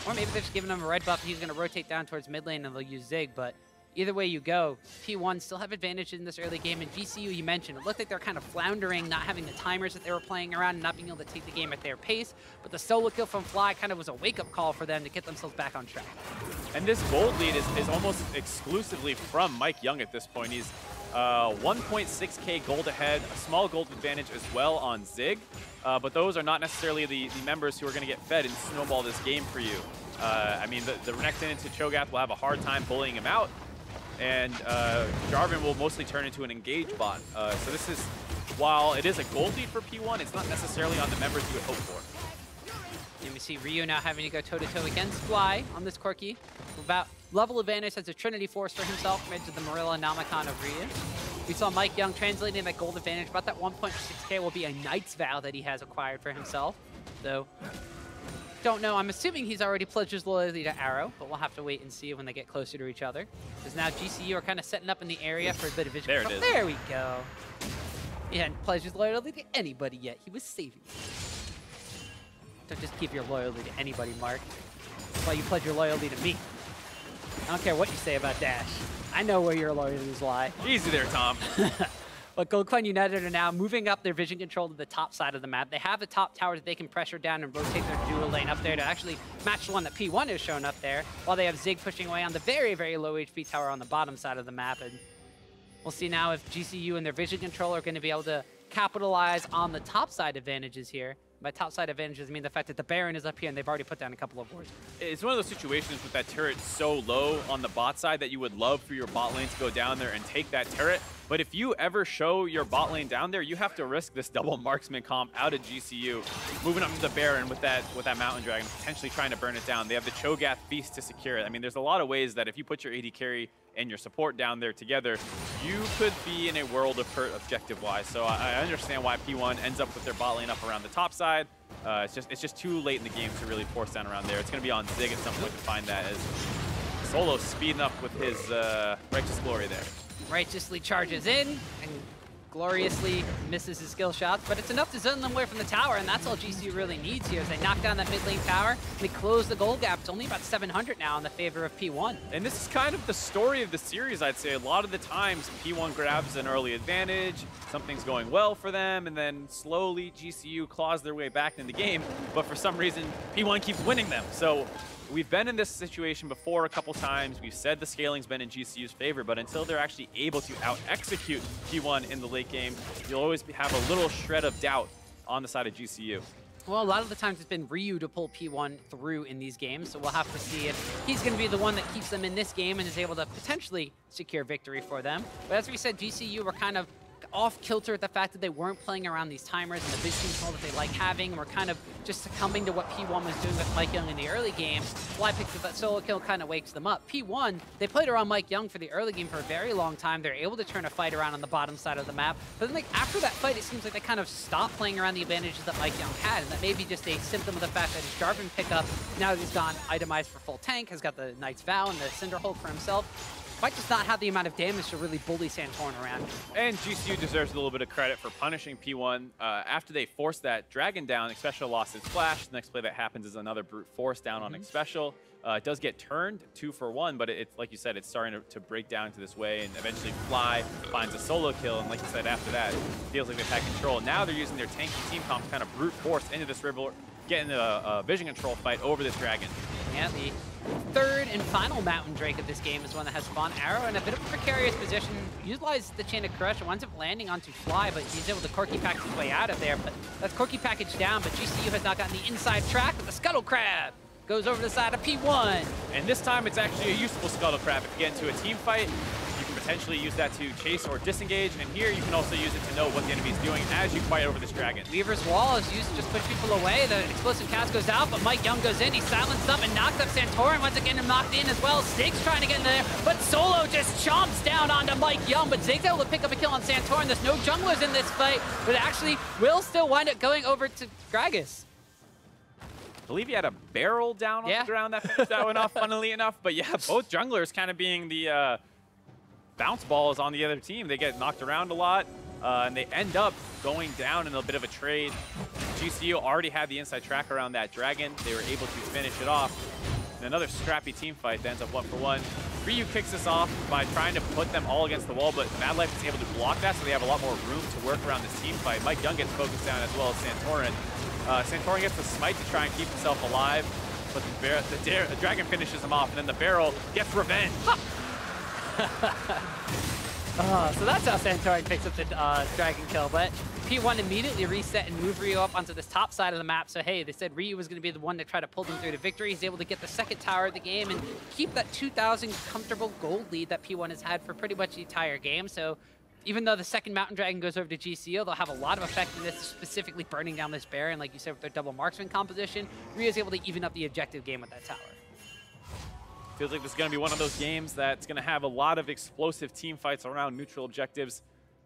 Or maybe they're just giving him a red buff and he's going to rotate down towards mid lane and they'll use Zig, but either way you go, P1 still have advantage in this early game, and GCU, you mentioned, it looked like they're kind of floundering, not having the timers that they were playing around and not being able to take the game at their pace, but the solo kill from Fly kind of was a wake-up call for them to get themselves back on track. And this gold lead is almost exclusively from MikeYeung at this point. He's 1.6k gold ahead, a small gold advantage as well on Zig, but those are not necessarily the members who are going to get fed and snowball this game for you. I mean, the Renekton into Cho'Gath will have a hard time bullying him out, and Jarvan will mostly turn into an engage bot. So this is, while it is a gold lead for P1, it's not necessarily on the members you would hope for. And we see Ryu now having to go toe-to-toe against Fly on this Corki. About level advantage has a Trinity Force for himself compared to the Marilla Namicon of Ryu. We saw MikeYeung translating that gold advantage. About that 1.6k will be a Knight's Vow that he has acquired for himself. So, don't know. I'm assuming he's already pledged his loyalty to Arrow, but we'll have to wait and see when they get closer to each other. Because now GCU are kind of setting up in the area for a bit of vision. There it is. There we go. He hadn't pledged his loyalty to anybody yet. He was saving. Don't just keep your loyalty to anybody, Mark. That's why you pledge your loyalty to me. I don't care what you say about Dash. I know where your loyalties lie. Easy there, Tom. But Gold Clan United are now moving up their vision control to the top side of the map. They have the top tower that they can pressure down and rotate their dual lane up there to actually match the one that P1 has shown up there, while they have Zig pushing away on the very, very low HP tower on the bottom side of the map. And we'll see now if GCU and their vision control are going to be able to capitalize on the top side advantages here. By top side advantages, I mean the fact that the Baron is up here and they've already put down a couple of wards. It's one of those situations with that turret so low on the bot side that you would love for your bot lane to go down there and take that turret. But if you ever show your bot lane down there, you have to risk this double marksman comp out of GCU, moving up to the Baron with that Mountain Dragon, potentially trying to burn it down. They have the Cho'Gath Feast to secure it. I mean, there's a lot of ways that if you put your AD carry and your support down there together, you could be in a world of hurt objective-wise. So I understand why P1 ends up with their bot lane up around the top side. It's just too late in the game to really force down around there. It's going to be on Zig at some point to find that, as Solo speeding up with his Righteous Glory there. Righteously charges in and gloriously misses his skill shots, but it's enough to zone them away from the tower, and that's all GCU really needs here. As they knock down that mid lane tower, they close the gold gap. It's only about 700 now in the favor of P1. And this is kind of the story of the series, I'd say. A lot of the times, P1 grabs an early advantage, something's going well for them, and then slowly GCU claws their way back in the game, but for some reason, P1 keeps winning them. So we've been in this situation before a couple times. We've said the scaling's been in GCU's favor, but until they're actually able to out-execute P1 in the late game, you'll always have a little shred of doubt on the side of GCU. Well, a lot of the times it's been Ryu to pull P1 through in these games, so we'll have to see if he's going to be the one that keeps them in this game and is able to potentially secure victory for them. But as we said, GCU were kind of off kilter at the fact that they weren't playing around these timers and the vision control that they like having, and were kind of just succumbing to what P1 was doing with MikeYeung in the early game. Fly picks up that solo kill, kind of wakes them up. P1, they played around MikeYeung for the early game for a very long time. They're able to turn a fight around on the bottom side of the map, but then like after that fight, it seems like they kind of stopped playing around the advantages that MikeYeung had, and that may be just a symptom of the fact that his Jarvan pickup, now that he's gone itemized for full tank, has got the Knight's Vow and the Cinderhold for himself, might just not have the amount of damage to really bully Santorin around. And GCU deserves a little bit of credit for punishing P1. After they forced that Dragon down, Xpecial lost his flash. The next play that happens is another brute force down on Xpecial. It does get turned 2 for 1, but it's like you said, it's starting to break down into this way, and eventually Fly finds a solo kill, and like you said, after that, it feels like they've had control. Now they're using their tanky team comp to kind of brute force into this river, getting a vision control fight over this Dragon. Yeah, the third and final Mountain Drake of this game is one that has spawned Arrow in a bit of a precarious position. Utilized the Chain of Crush, winds up landing onto Fly, but he's able to Corki package his way out of there. But that's Corki package down, but GCU has not gotten the inside track with the Scuttle Crab. Goes over the side of P1. And this time it's actually a useful Scuttle Crab. If you get into a team fight, you can potentially use that to chase or disengage, and here you can also use it to know what the enemy is doing as you fight over this Dragon. Weaver's Wall is used to just push people away. The explosive cast goes out, but MikeYeung goes in. He silenced up and knocked up Santorin. Once again, knocked in as well. Zig's trying to get in there, but Solo just chomps down onto MikeYeung, but Zig's able to pick up a kill on Santorin. There's no junglers in this fight, but actually will still wind up going over to Gragas. I believe he had a barrel down on the ground that finished that one off, funnily enough. But yeah, both junglers kind of being the bounce balls on the other team. They get knocked around a lot, and they end up going down in a bit of a trade. GCU already had the inside track around that Dragon. They were able to finish it off. And another scrappy team fight that ends up 1 for 1. Ryu kicks this off by trying to put them all against the wall, but MadLife is able to block that, so they have a lot more room to work around this team fight. MikeYeung gets focused down as well as Santorin. Santorin gets the smite to try and keep himself alive, but the Dragon finishes him off, and then the Barrel gets revenge. So that's how Santorin picks up the Dragon kill, but P1 immediately reset and moved Ryu up onto this top side of the map. So hey, they said Ryu was going to be the one to try to pull them through to victory. He's able to get the second tower of the game and keep that 2,000 comfortable gold lead that P1 has had for pretty much the entire game. So even though the second Mountain Dragon goes over to GCU, they'll have a lot of effectiveness, specifically burning down this Baron, like you said, with their double marksman composition. Rio's able to even up the objective game with that tower. Feels like this is going to be one of those games that's going to have a lot of explosive team fights around neutral objectives.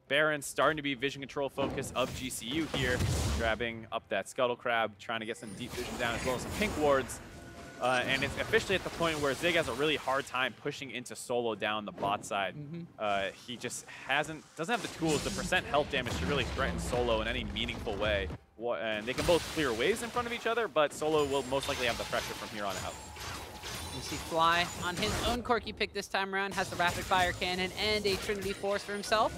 Baron's starting to be vision control focus of GCU here, grabbing up that Scuttle Crab, trying to get some deep vision down as well as some pink wards. And it's officially at the point where Zig has a really hard time pushing into solo down the bot side. He just doesn't have the tools, the percent health damage to really threaten solo in any meaningful way. And they can both clear waves in front of each other, but solo will most likely have the pressure from here on out. You see Fly on his own Corki pick this time around, has the rapid fire cannon and a Trinity Force for himself.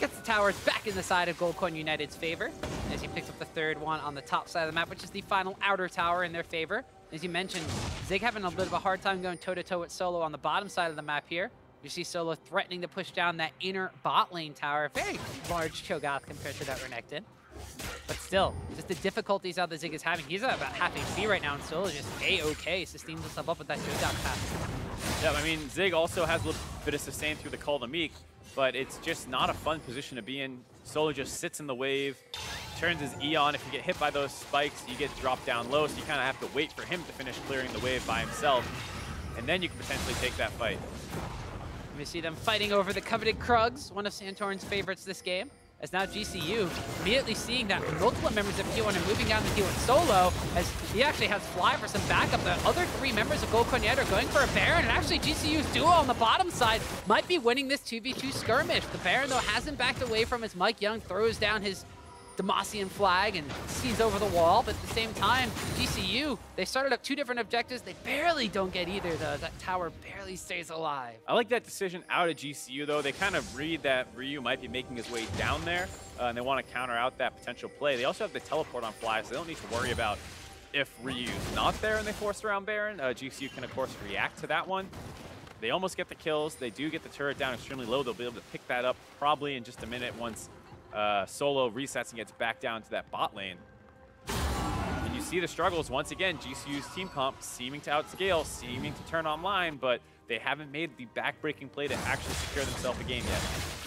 Gets the towers back in the side of Goldcoin United's favor, as he picks up the third one on the top side of the map, which is the final outer tower in their favor. As you mentioned, Zig having a bit of a hard time going toe-to-toe with Solo on the bottom side of the map here. You see Solo threatening to push down that inner bot lane tower. Very large Cho'Gath compared to that Renekton. But still, just the difficulties out that Zig is having. He's at about half HP right now, and Solo is just A-okay, sustains himself up with that Cho'Gath pass. Yeah, I mean, Zig also has a little bit of sustain through the Call to Meek, but it's just not a fun position to be in. Solo just sits in the wave, turns his E on. If you get hit by those spikes, you get dropped down low, so you kind of have to wait for him to finish clearing the wave by himself, and then you can potentially take that fight. We see them fighting over the coveted Krugs, one of Santorin's favorites this game. As now GCU immediately seeing that multiple members of P1 are moving down the hill with Solo, as he actually has Fly for some backup. The other three members of Goldcoin United are going for a Baron, and actually GCU's duo on the bottom side might be winning this 2v2 skirmish. The Baron, though, hasn't backed away from as MikeYeung throws down his Demacian flag and sees over the wall, but at the same time, GCU, they started up two different objectives. They barely don't get either, though. That tower barely stays alive. I like that decision out of GCU, though. They kind of read that Ryu might be making his way down there, and they want to counter out that potential play. They also have the teleport on Fly, so they don't need to worry about if Ryu's not there and they force around Baron. GCU can, of course, react to that one. They almost get the kills. They do get the turret down extremely low. They'll be able to pick that up probably in just a minute once Solo resets and gets back down to that bot lane. And you see the struggles once again. GCU's team comp seeming to outscale, seeming to turn online, but they haven't made the back-breaking play to actually secure themselves a game yet.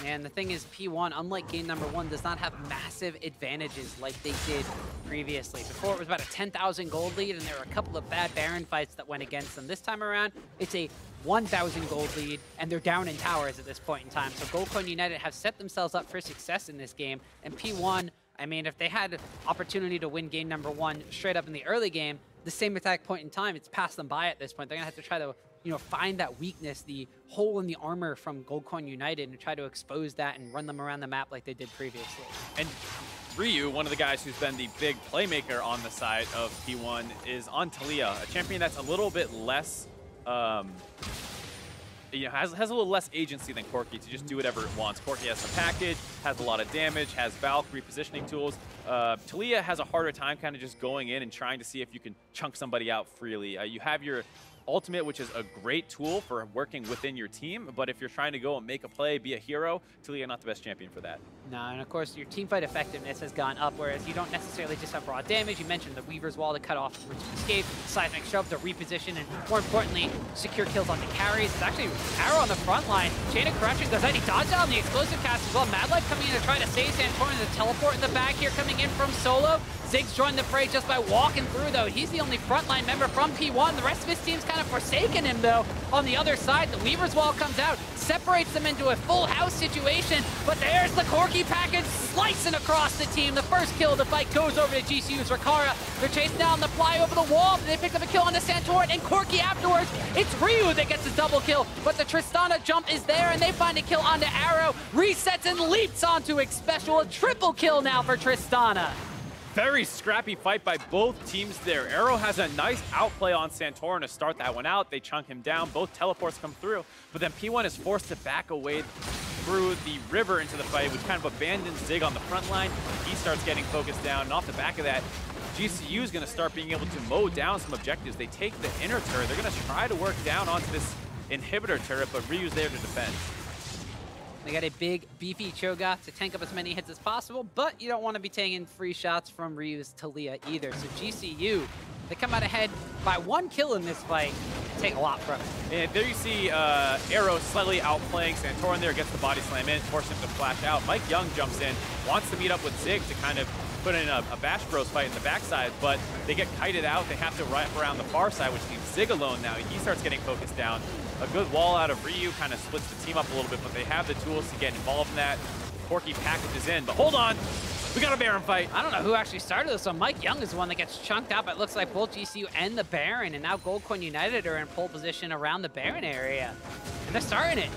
And the thing is, P1, unlike game number 1, does not have massive advantages like they did previously. Before, it was about a 10,000 gold lead, and there were a couple of bad Baron fights that went against them. This time around, it's a 1,000 gold lead, and they're down in towers at this point in time. So Goldcoin United have set themselves up for success in this game, and P1, I mean, if they had opportunity to win game number 1 straight up in the early game, the same exact point in time, it's passed them by at this point. They're gonna have to try to, you know, find that weakness, the hole in the armor from Goldcoin United, and try to expose that and run them around the map like they did previously. And Ryu, one of the guys who's been the big playmaker on the side of P1, is on Taliyah, a champion that's a little bit less, you know, has a little less agency than Corki to just do whatever it wants. Corki has some package, has a lot of damage, has Valk repositioning tools. Taliyah has a harder time kind of just going in and trying to see if you can chunk somebody out freely. You have your ultimate, which is a great tool for working within your team, but if you're trying to go and make a play, be a hero, Taliyah not the best champion for that. No, and of course your teamfight effectiveness has gone up, whereas you don't necessarily just have raw damage. You mentioned the Weaver's Wall to cut off routes of escape, seismic shove to reposition, and more importantly, secure kills on the carries. It's actually Arrow on the front line. Chain of Corruption goes out. He dodged out on the explosive cast as well. MadLife coming in to try to save Santorin. The teleport in the back here coming in from Solo. Ziggs joined the fray just by walking through, though. He's the only frontline member from P1. The rest of his team's kind of forsaken him, though. On the other side, the Weaver's Wall comes out, separates them into a full house situation, but there's the Corki package slicing across the team. The first kill of the fight goes over to GCU's Rikara. They're chasing down the fly over the wall, but they pick up a kill on the Santorin, and Corki afterwards. It's Ryu that gets a double kill, but the Tristana jump is there, and they find a kill onto Arrow, resets and leaps onto Xpecial. A triple kill now for Tristana. Very scrappy fight by both teams there. Arrow has a nice outplay on Santorin to start that one out. They chunk him down. Both teleports come through, but then P1 is forced to back away through the river into the fight, which kind of abandons Zig on the front line. He starts getting focused down, and off the back of that, GCU is going to start being able to mow down some objectives. They take the inner turret. They're going to try to work down onto this inhibitor turret, but Ryu's there to defend. They got a big, beefy Cho'Gath to tank up as many hits as possible, but you don't want to be taking free shots from Ryu's Taliyah either. So GCU They come out ahead by 1 kill in this fight. Take a lot from it. And there you see Arrow slightly outplaying Santorin there, gets the body slam in, force him to flash out. MikeYeung jumps in, wants to meet up with Zig to kind of put in a Bash Bros fight in the backside, but they get kited out. They have to wrap around the far side, which leaves Zig alone now. He starts getting focused down. A good wall out of Ryu kind of splits the team up a little bit, but they have the tools to get involved in that. Corki packages in, but hold on. We got a Baron fight. I don't know who actually started this one. MikeYeung is the one that gets chunked out, but it looks like both GCU and the Baron, and now Goldcoin United are in pole position around the Baron area. And they're starting it.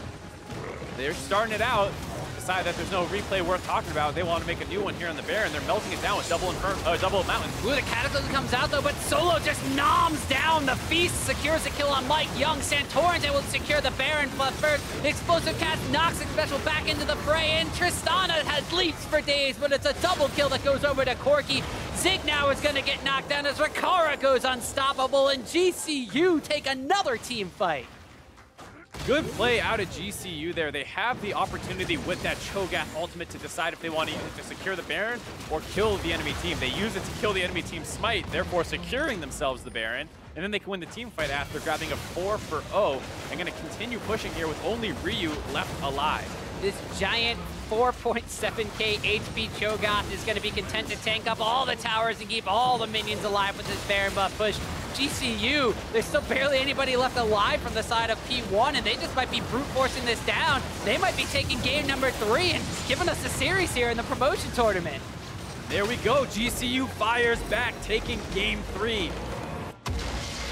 They're starting it out. Decide that there's no replay worth talking about. They want to make a new one here on the Baron. They're melting it down with double mountain. Ooh, the Cataclysm comes out though, but Solo just noms down. The Feast secures the kill on MikeYeung. Santorin's able to secure the Baron first. The Explosive Cast knocks Xpecial back into the fray, and Tristana has leaps for days, but it's a double kill that goes over to Corki. Zig now is going to get knocked down as Rikara goes unstoppable, and GCU take another team fight. Good play out of GCU there. They have the opportunity with that Cho'Gath ultimate to decide if they want to use it to secure the Baron or kill the enemy team. They use it to kill the enemy team's smite, therefore securing themselves the Baron, and then they can win the team fight after grabbing a 4-for-0 and going to continue pushing here with only Ryu left alive. This giant 4.7k HP Cho'Gath is going to be content to tank up all the towers and keep all the minions alive with this Baron buff push. GCU, there's still barely anybody left alive from the side of P1, and they just might be brute forcing this down. They might be taking game number 3 and giving us a series here in the promotion tournament. There we go. GCU fires back, taking game 3.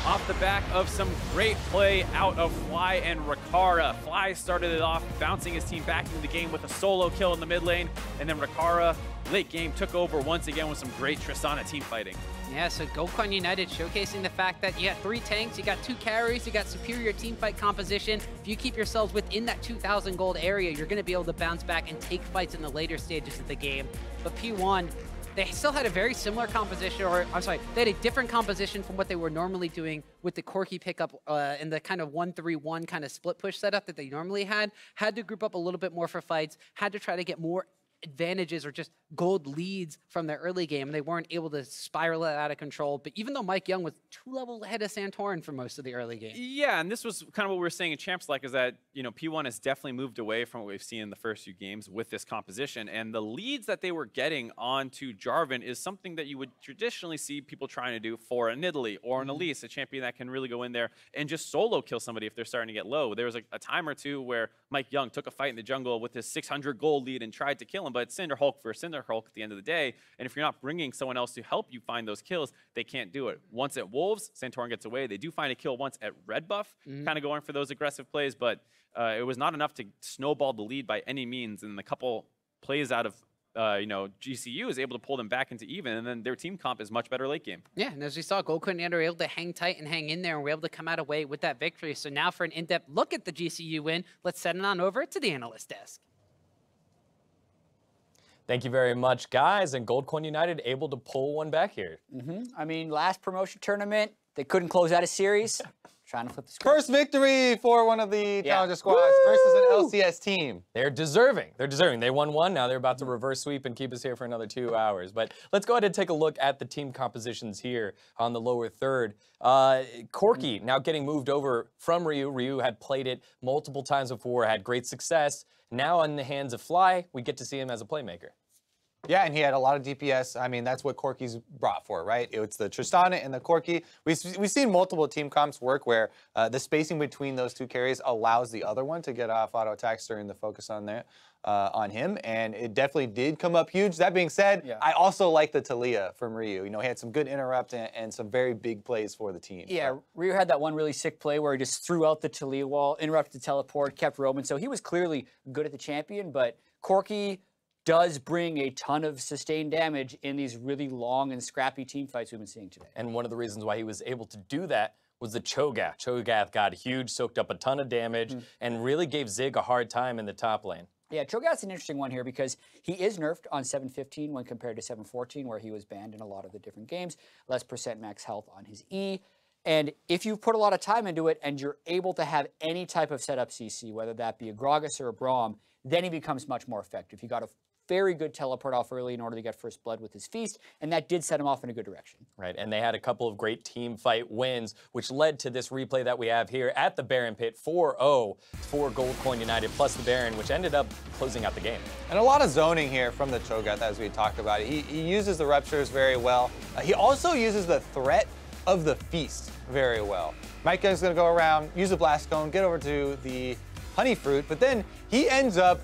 Off the back of some great play out of Fly and Rikara. Fly started it off, bouncing his team back into the game with a solo kill in the mid lane, and then Rikara, late game, took over once again with some great Tristana team fighting. Yeah, so Goldcoin United showcasing the fact that you got 3 tanks, you got 2 carries, you got superior team fight composition. If you keep yourselves within that 2,000 gold area, you're going to be able to bounce back and take fights in the later stages of the game. But P1, they still had a very similar composition, or I'm sorry, they had a different composition from what they were normally doing with the Corki pickup and the kind of 1-3-1 kind of split push setup that they normally had to group up a little bit more for fights, had to try to get more advantages or just gold leads from their early game. They weren't able to spiral it out of control. But even though MikeYeung was 2 levels ahead of Santorin for most of the early game. Yeah, and this was kind of what we were saying in Champs Like, is that, you know, P1 has definitely moved away from what we've seen in the first few games with this composition. And the leads that they were getting onto Jarvan is something that you would traditionally see people trying to do for a Nidalee or an Elise, a champion that can really go in there and just solo kill somebody if they're starting to get low. There was a time or two where MikeYeung took a fight in the jungle with his 600 gold lead and tried to kill him, but it's Cinder Hulk versus Cinder Hulk at the end of the day, and if you're not bringing someone else to help you find those kills, they can't do it. Once at Wolves, Santorin gets away. They do find a kill once at Red Buff, kind of going for those aggressive plays, but it was not enough to snowball the lead by any means, and the couple plays out of you know, GCU is able to pull them back into even, and then their team comp is much better late game. Yeah, and as we saw, Goldcoin United were able to hang tight and hang in there, and we're able to come out away with that victory. So now for an in-depth look at the GCU win, let's send it on over to the analyst desk. Thank you very much, guys. And Goldcoin United able to pull one back here. I mean, last promotion tournament, they couldn't close out a series. Trying to flip the script. First victory for one of the challenger squads versus an LCS team. They're deserving. They're deserving. They won 1. Now they're about to reverse sweep and keep us here for another 2 hours. But let's go ahead and take a look at the team compositions here on the lower third. Corki now getting moved over from Ryu. Ryu had played it multiple times before, had great success. Now in the hands of Fly, we get to see him as a playmaker. Yeah, and he had a lot of DPS. I mean, that's what Corki's brought for, right? It's the Tristana and the Corki. We've seen multiple team comps work where the spacing between those 2 carries allows the other one to get off auto attacks during the focus on there. On him, and it definitely did come up huge. That being said, I also like the Taliyah from Ryu. You know, he had some good interrupt and some very big plays for the team. Yeah, Ryu had that one really sick play where he just threw out the Taliyah wall, interrupted the teleport, kept roaming. So he was clearly good at the champion, but Corki does bring a ton of sustained damage in these really long and scrappy team fights we've been seeing today. And one of the reasons why he was able to do that was the Cho'Gath. Cho'Gath got huge, soaked up a ton of damage, and really gave Zig a hard time in the top lane. Yeah, Cho'Gath's an interesting one here because he is nerfed on 7.15 when compared to 7.14, where he was banned in a lot of the different games. Less percent max health on his E. And if you put a lot of time into it and you're able to have any type of setup CC, whether that be a Gragas or a Braum, then he becomes much more effective. You got a very good teleport off early in order to get first blood with his feast, and that did set him off in a good direction. Right, and they had a couple of great team fight wins, which led to this replay that we have here at the Baron Pit, 4-0 for Goldcoin United plus the Baron, which ended up closing out the game. And a lot of zoning here from the Cho'Gath, as we talked about. He uses the Ruptures very well. He also uses the threat of the Feast very well. MikeYeung's going to go around, use the Blast Cone, get over to the Honey Fruit, but then he ends up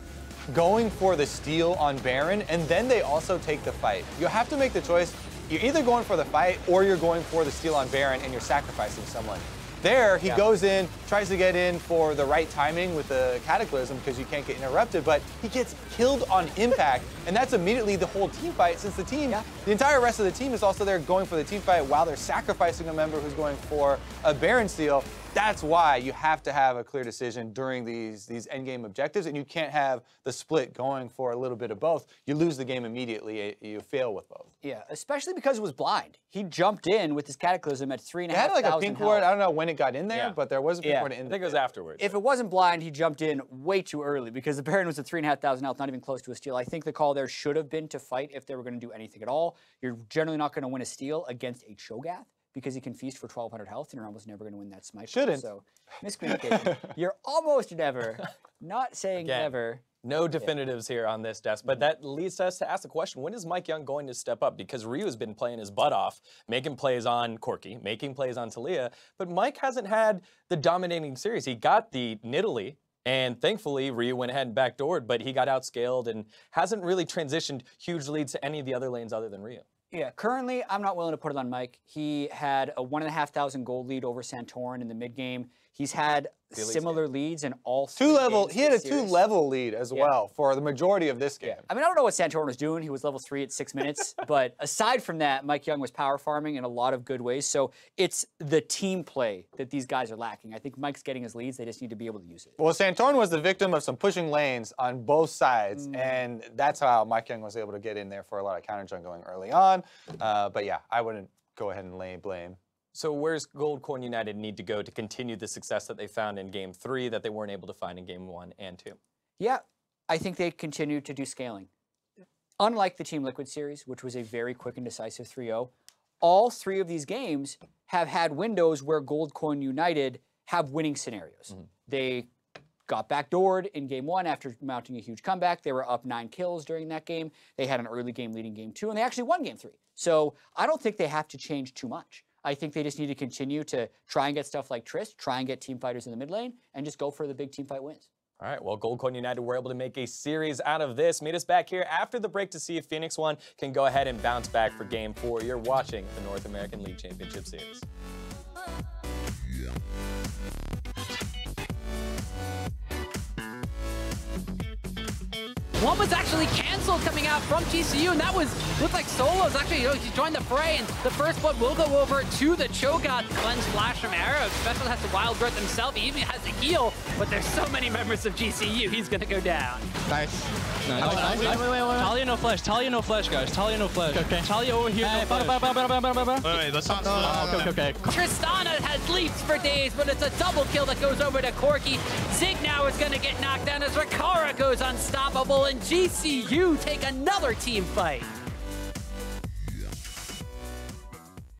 going for the steal on Baron, and then they also take the fight. You have to make the choice. You're either going for the fight or you're going for the steal on Baron, and you're sacrificing someone. There, he goes in, tries to get in for the right timing with the Cataclysm because you can't get interrupted, but he gets killed on impact, and that's immediately the whole team fight since the team, the entire rest of the team is also there going for the team fight while they're sacrificing a member who's going for a Baron steal. That's why you have to have a clear decision during these endgame objectives, and you can't have the split going for a little bit of both. You lose the game immediately. You fail with both. Yeah, especially because it was blind. He jumped in with his Cataclysm at 3,500 It had like a pink health. ward. I don't know when it got in there, but there was a pink ward in I there. think it was afterwards. If it wasn't blind, he jumped in way too early because the Baron was at 3,500 health, not even close to a steal. I think the call there should have been to fight if they were going to do anything at all. You're generally not going to win a steal against a Cho'Gath because he can feast for 1,200 health, and you're almost never going to win that smite. Shouldn't. So, miscommunication. You're almost never, not saying Again, never. No definitives here on this desk, but that leads us to ask the question, when is MikeYeung going to step up? Because Ryu has been playing his butt off, making plays on Corki, making plays on Taliyah, but Mike hasn't had the dominating series. He got the Nidalee, and thankfully Ryu went ahead and backdoored, but he got outscaled and hasn't really transitioned huge leads to any of the other lanes other than Ryu. Yeah, currently, I'm not willing to put it on Mike. He had a 1,500 gold lead over Santorin in the mid game. He's had similar leads in all three games He had a this series. 2-level lead as well for the majority of this game. I mean, I don't know what Santorin was doing. He was level 3 at 6 minutes. But aside from that, MikeYeung was power farming in a lot of good ways. So it's the team play that these guys are lacking. I think Mike's getting his leads. They just need to be able to use it. Well, Santorin was the victim of some pushing lanes on both sides, and that's how MikeYeung was able to get in there for a lot of counter jungling early on. But yeah, I wouldn't go ahead and lay blame. So where's Goldcoin United need to go to continue the success that they found in Game 3 that they weren't able to find in Game 1 and 2? Yeah, I think they continue to do scaling. Unlike the Team Liquid series, which was a very quick and decisive 3-0, all three of these games have had windows where Goldcoin United have winning scenarios. They got backdoored in Game 1 after mounting a huge comeback. They were up 9 kills during that game. They had an early game leading Game 2, and they actually won Game 3. So I don't think they have to change too much. I think they just need to continue to try and get stuff like Trist, try and get team fighters in the mid lane, and just go for the big team fight wins. All right, well, Goldcoin United were able to make a series out of this. Meet us back here after the break to see if Phoenix1 can go ahead and bounce back for Game 4. You're watching the North American League Championship Series. One was actually canceled coming out from GCU, and that looked like Solo's actually, he joined the fray, and the first blood will go over to the Cho'Gath. Cleanse Flash from Arrow. Xpecial has the wild growth himself. He even has the heal, but there's so many members of GCU. He's going to go down. Nice. Wait. Taliyah no flash. Taliyah no flash, guys. Taliyah no flash. Okay. Taliyah over here. No flash. Wait, let's not. Okay. Tristana has leaps for days, but it's a double kill that goes over to Corki. Zig now is going to get knocked down as Rikara goes unstoppable, and GCU take another team fight.